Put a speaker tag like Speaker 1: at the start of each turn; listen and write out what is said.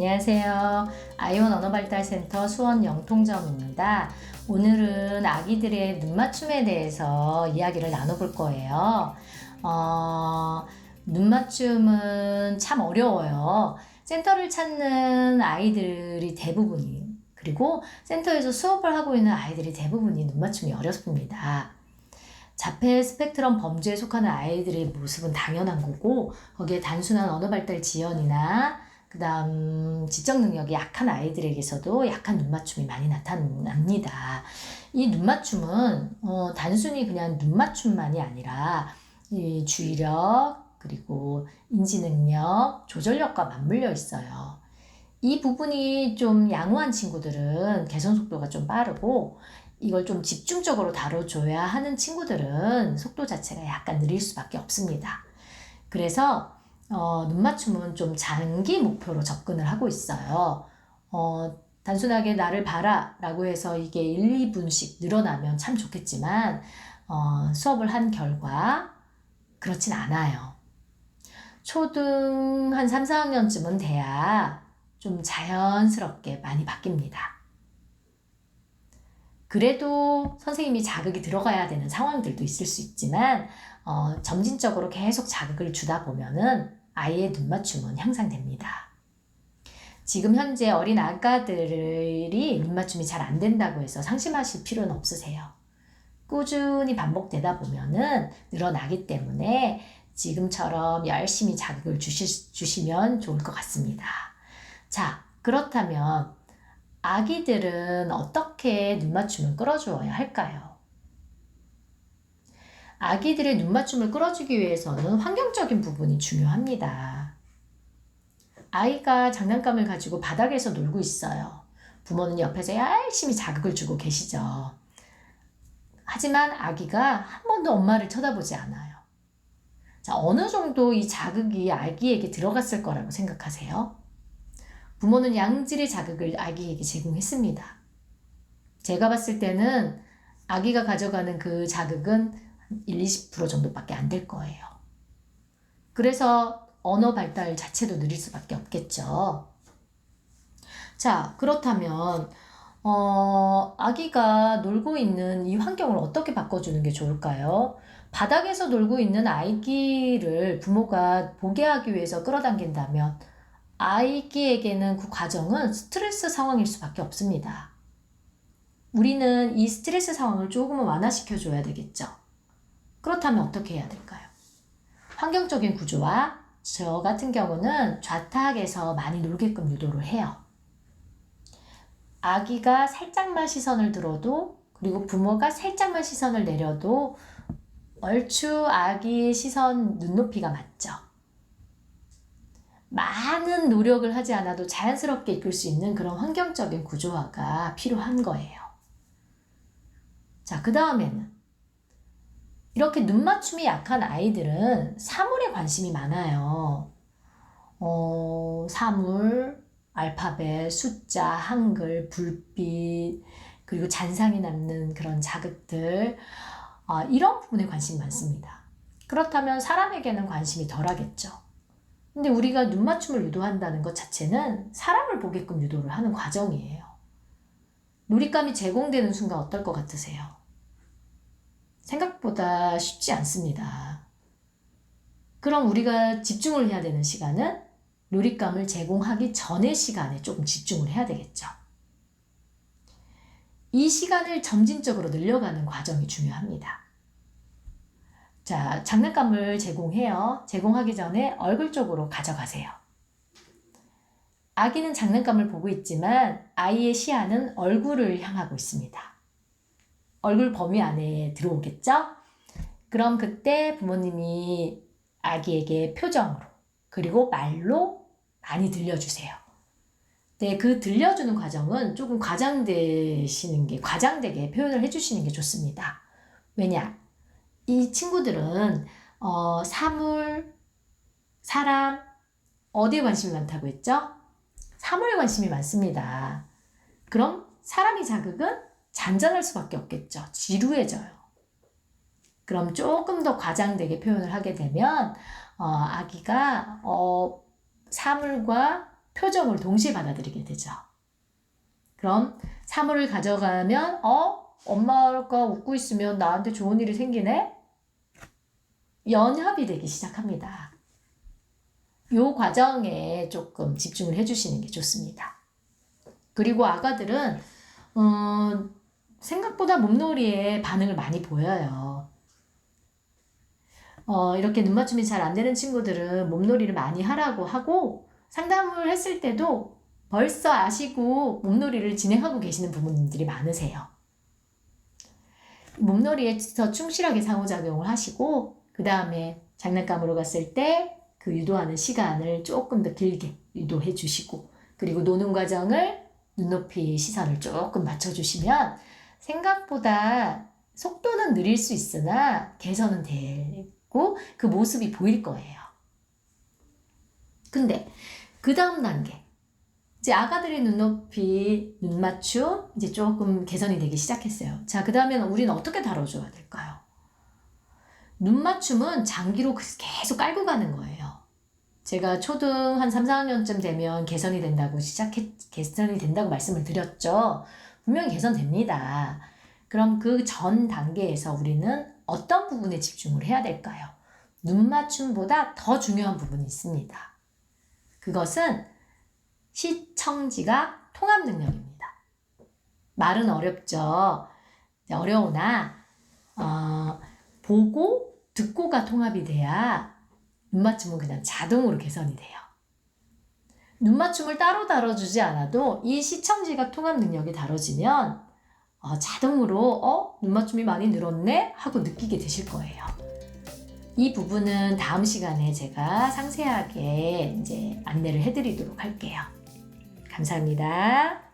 Speaker 1: 안녕하세요. 아이온 언어발달센터 수원 영통점입니다. 오늘은 아기들의 눈맞춤에 대해서 이야기를 나눠볼 거예요. 눈맞춤은 참 어려워요. 센터를 찾는 아이들이 대부분이, 그리고 센터에서 수업을 하고 있는 아이들이 대부분이 눈맞춤이 어렵습니다. 자폐 스펙트럼 범주에 속하는 아이들의 모습은 당연한 거고, 거기에 단순한 언어발달 지연이나 그 다음 지적 능력이 약한 아이들에게서도 약한 눈맞춤이 많이 나타납니다. 이 눈맞춤은 단순히 그냥 눈맞춤만이 아니라 이 주의력, 그리고 인지능력, 조절력과 맞물려 있어요. 이 부분이 좀 양호한 친구들은 개선 속도가 좀 빠르고, 이걸 좀 집중적으로 다뤄줘야 하는 친구들은 속도 자체가 약간 느릴 수밖에 없습니다. 그래서 눈맞춤은 좀 장기 목표로 접근을 하고 있어요. 단순하게 나를 봐라 라고 해서 이게 1, 2분씩 늘어나면 참 좋겠지만 수업을 한 결과 그렇진 않아요. 초등 한 3, 4학년쯤은 돼야 좀 자연스럽게 많이 바뀝니다. 그래도 선생님이 자극이 들어가야 되는 상황들도 있을 수 있지만 점진적으로 계속 자극을 주다 보면은 아이의 눈맞춤은 향상됩니다. 지금 현재 어린 아가들이 눈맞춤이 잘 안 된다고 해서 상심하실 필요는 없으세요. 꾸준히 반복되다 보면은 늘어나기 때문에 지금처럼 열심히 자극을 주시면 좋을 것 같습니다. 자, 그렇다면 아기들은 어떻게 눈맞춤을 끌어주어야 할까요? 아기들의 눈맞춤을 끌어주기 위해서는 환경적인 부분이 중요합니다. 아이가 장난감을 가지고 바닥에서 놀고 있어요. 부모는 옆에서 열심히 자극을 주고 계시죠. 하지만 아기가 한 번도 엄마를 쳐다보지 않아요. 자, 어느 정도 이 자극이 아기에게 들어갔을 거라고 생각하세요? 부모는 양질의 자극을 아기에게 제공했습니다. 제가 봤을 때는 아기가 가져가는 그 자극은 1-20% 정도밖에 안 될 거예요. 그래서 언어 발달 자체도 느릴 수밖에 없겠죠. 자, 그렇다면 아기가 놀고 있는 이 환경을 어떻게 바꿔주는 게 좋을까요? 바닥에서 놀고 있는 아기를 부모가 보게 하기 위해서 끌어당긴다면 아이에게는 그 과정은 스트레스 상황일 수밖에 없습니다. 우리는 이 스트레스 상황을 조금은 완화시켜줘야 되겠죠. 그렇다면 어떻게 해야 될까요? 환경적인 구조와 저 같은 경우는 좌탁에서 많이 놀게끔 유도를 해요. 아기가 살짝만 시선을 들어도, 그리고 부모가 살짝만 시선을 내려도 얼추 아기의 시선 눈높이가 맞죠. 많은 노력을 하지 않아도 자연스럽게 이끌 수 있는 그런 환경적인 구조화가 필요한 거예요. 자, 그 다음에는 이렇게 눈맞춤이 약한 아이들은 사물에 관심이 많아요. 사물, 알파벳, 숫자, 한글, 불빛, 그리고 잔상이 남는 그런 자극들, 이런 부분에 관심이 많습니다. 그렇다면 사람에게는 관심이 덜하겠죠. 근데 우리가 눈맞춤을 유도한다는 것 자체는 사람을 보게끔 유도를 하는 과정이에요. 놀잇감이 제공되는 순간 어떨 것 같으세요? 생각보다 쉽지 않습니다. 그럼 우리가 집중을 해야 되는 시간은 놀잇감을 제공하기 전의 시간에 조금 집중을 해야 되겠죠. 이 시간을 점진적으로 늘려가는 과정이 중요합니다. 자, 장난감을 제공해요. 제공하기 전에 얼굴 쪽으로 가져가세요. 아기는 장난감을 보고 있지만 아이의 시야는 얼굴을 향하고 있습니다. 얼굴 범위 안에 들어오겠죠? 그럼 그때 부모님이 아기에게 표정으로, 그리고 말로 많이 들려주세요. 네, 그 들려주는 과정은 조금 과장되게 표현을 해주시는 게 좋습니다. 왜냐? 이 친구들은 사물, 사람, 어디에 관심이 많다고 했죠? 사물에 관심이 많습니다. 그럼 사람이 자극은 잔잔할 수밖에 없겠죠. 지루해져요. 그럼 조금 더 과장되게 표현을 하게 되면 아기가 사물과 표정을 동시에 받아들이게 되죠. 그럼 사물을 가져가면 엄마가 웃고 있으면 나한테 좋은 일이 생기네? 연합이 되기 시작합니다. 이 과정에 조금 집중을 해주시는 게 좋습니다. 그리고 아가들은 생각보다 몸놀이에 반응을 많이 보여요. 이렇게 눈 맞춤이 잘 안 되는 친구들은 몸놀이를 많이 하라고 하고 상담을 했을 때도 벌써 아시고 몸놀이를 진행하고 계시는 부모님들이 많으세요. 몸놀이에서 충실하게 상호작용을 하시고 그 다음에 장난감으로 갔을 때 그 유도하는 시간을 조금 더 길게 유도해 주시고 그리고 노는 과정을 눈높이 시선을 조금 맞춰주시면 생각보다 속도는 느릴 수 있으나 개선은 되고 그 모습이 보일 거예요. 근데 그 다음 단계 이제 아가들의 눈높이, 눈맞춤 이제 조금 개선이 되기 시작했어요. 자, 그 다음에는 우리는 어떻게 다뤄줘야 될까요? 눈맞춤은 장기로 계속 깔고 가는 거예요. 제가 초등 한 3, 4학년쯤 되면 개선이 된다고 말씀을 드렸죠. 분명히 개선됩니다. 그럼 그 전 단계에서 우리는 어떤 부분에 집중을 해야 될까요? 눈맞춤보다 더 중요한 부분이 있습니다. 그것은 시청지각 통합 능력입니다. 말은 어렵죠. 어려우나 보고 듣고가 통합이 돼야 눈맞춤은 그냥 자동으로 개선이 돼요. 눈맞춤을 따로 다뤄주지 않아도 이 시청지각 통합 능력이 다뤄지면 자동으로 눈맞춤이 많이 늘었네 하고 느끼게 되실 거예요. 이 부분은 다음 시간에 제가 상세하게 이제 안내를 해드리도록 할게요. 감사합니다.